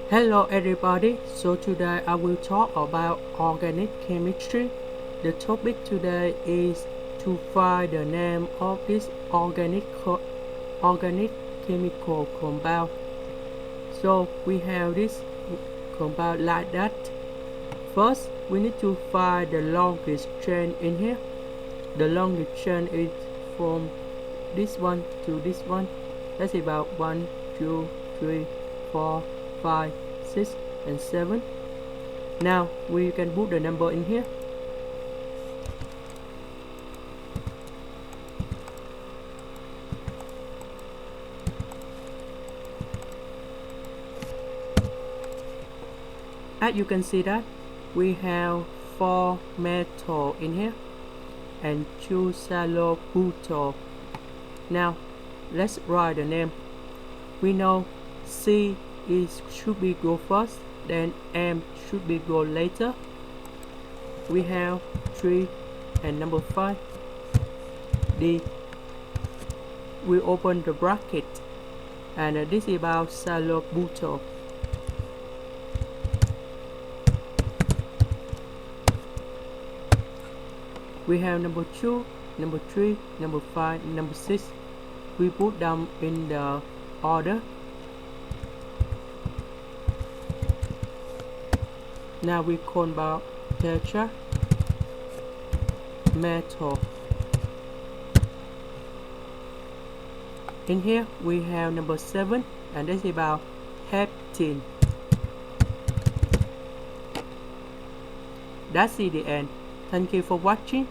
Hello everybody, so today I will talk about organic chemistry. The topic today is to find the name of this organic chemical compound. So we have this compound like that. First, we need to find the longest chain in here. The longest chain is from this one to this one. That's about 1, 2, 3, 4, 5, 6 and 7. Now we can put the number in here. As you can see that we have 4 metal in here and 2 salobutyl. Now let's write the name. We know C should be go first, then M should be go later. We have 3 and number 5. D, we open the bracket, and this is about salobutyl. We have number 2, number 3, number 5, number 6. We put them in the order. Now we call about tetra metal. In here we have number 7, and this is about heptene. That's the end. Thank you for watching.